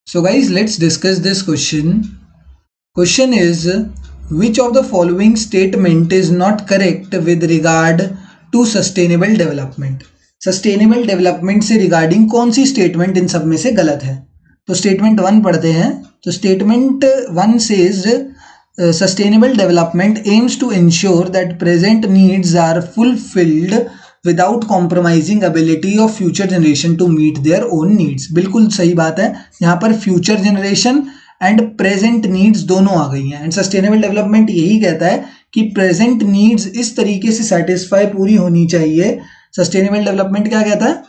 So guys, let's discuss this question. Question is, which of the following statement is not correct with regard to sustainable development? Sustainable development से regarding कौन सी statement in सब में से गलत है? तो statement 1 पढ़ते हैं. तो statement 1 says sustainable development aims to ensure that present needs are fulfilled without compromising ability of future generation to meet their own needs. बिल्कुल सही बात है. यहाँ पर future generation and present needs दोनों आ गई हैं. एंड सस्टेनेबल डेवलपमेंट यही कहता है कि प्रेजेंट नीड्स इस तरीके से सेटिस्फाई पूरी होनी चाहिए. सस्टेनेबल डेवलपमेंट क्या कहता है?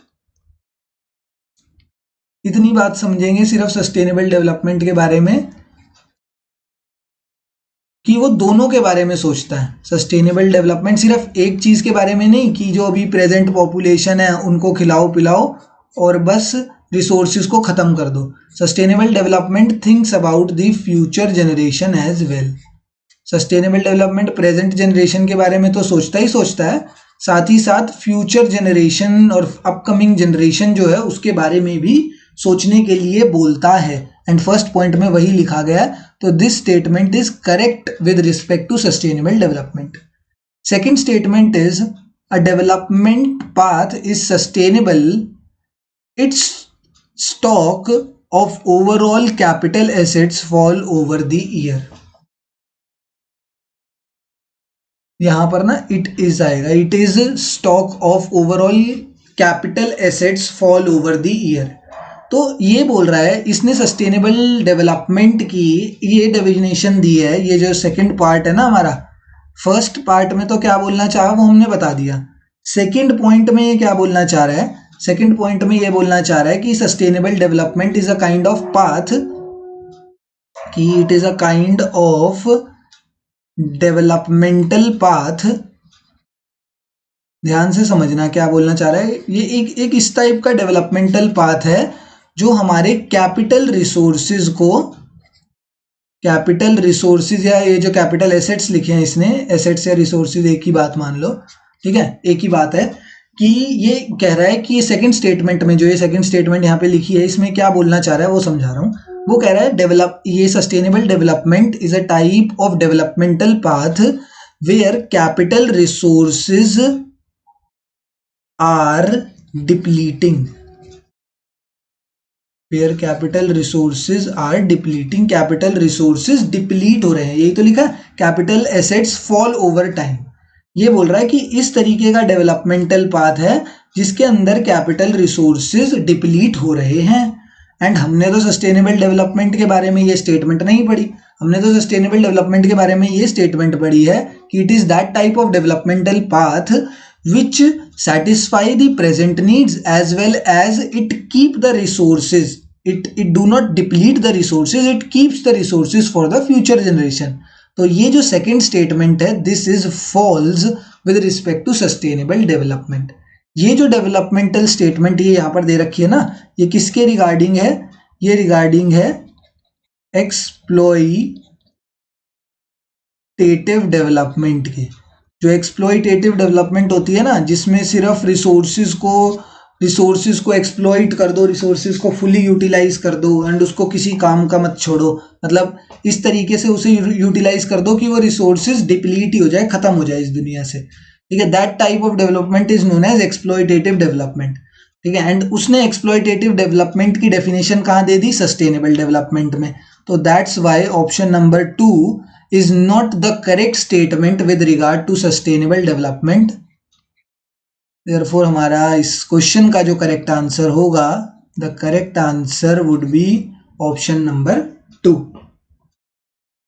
इतनी बात समझेंगे सिर्फ सस्टेनेबल डेवलपमेंट के बारे में कि वो दोनों के बारे में सोचता है. सस्टेनेबल डेवलपमेंट सिर्फ एक चीज के बारे में नहीं कि जो अभी प्रेजेंट पॉपुलेशन है उनको खिलाओ पिलाओ और बस रिसोर्सेज को खत्म कर दो. Sustainable development thinks about the future generation as well. Sustainable development present generation के बारे में तो सोचता ही सोचता है, साथ ही साथ फ्यूचर जनरेशन और अपकमिंग जनरेशन जो है उसके बारे में भी सोचने के लिए बोलता है. एंड फर्स्ट पॉइंट में वही लिखा गया है. तो this statement is correct with respect to sustainable development. Second statement is a development path is sustainable it's stock of overall capital assets fall over the year. यहां पर ना इट इज आएगा. It is stock of overall capital assets fall over the year. तो ये बोल रहा है, इसने सस्टेनेबल डेवलपमेंट की ये डेफिनेशन दी है. ये जो सेकंड पार्ट है ना हमारा, फर्स्ट पार्ट में तो क्या बोलना चाहा वो हमने बता दिया. सेकंड पॉइंट में ये क्या बोलना चाह रहा है? सेकंड पॉइंट में ये बोलना चाह रहा है कि sustainable development is a kind of path, कि it is a kind of developmental path. ध्यान से समझना क्या बोलना चाह रहा है. ये एक इस टाइप का डेवलपमेंटल पाथ है जो हमारे कैपिटल रिसोर्सेज या ये जो कैपिटल एसेट्स लिखे हैं इसने, एसेट्स या रिसोर्सेज एक ही बात मान लो, ठीक है, एक ही बात है. कि ये कह रहा है कि ये सेकंड स्टेटमेंट में, जो ये सेकंड स्टेटमेंट यहाँ पे लिखी है, इसमें क्या बोलना चाह रहा है वो समझा रहा हूँ. वो कह रहा है ये sustainable development is a type of developmental path where capital resources are depleting. Where capital resources are depleting. Capital resources deplete हो रहे हैं, यही तो लिखा है. Capital assets fall over time. ये बोल रहा है कि इस तरीके का डेवलपमेंटल पाथ है जिसके अंदर कैपिटल रिसोर्सेज डिप्लीट हो रहे हैं. एंड हमने तो सस्टेनेबल डेवलपमेंट के बारे में ये स्टेटमेंट नहीं पढ़ी. हमने तो सस्टेनेबल डेवलपमेंट के बारे में ये स्टेटमेंट पढ़ी है कि it is that type of developmental path which satisfy the present needs as well as it keep the resources. It do not deplete the resources, it keeps the resources for the future generation. तो ये जो second statement है, this is false with respect to sustainable development. ये जो developmental statement ये यहाँ पर दे रखी है ना, ये किसके रिगार्डिंग है? ये रिगार्डिंग है एक्सप्लॉइटेटिव डेवलपमेंट के. जो एक्सप्लॉइटेटिव डेवलपमेंट होती है ना, जिसमें सिर्फ रिसोर्सेज को एक्सप्लॉइट कर दो, रिसोर्सेज को फुली यूटिलाइज कर दो एंड उसको किसी काम का मत छोड़ो. मतलब इस तरीके से उसे यूटिलाइज कर दो कि वो रिसोर्सेज डिप्लीट ही हो जाए, खत्म हो जाए इस दुनिया से, ठीक है. That type of development is known as exploitative development, ठीक है. एंड उसने एक्सप्लॉइटेटिव डेवलपमेंट की डेफिनेशन कहाँ दे दी? सस्टेनेबल डेवलपमेंट में. तो that's why option number 2 is not the correct statement with regard to sustainable development. Therefore हमारा इस क्वेश्चन का जो करेक्ट आंसर होगा, the correct answer would be option number 2.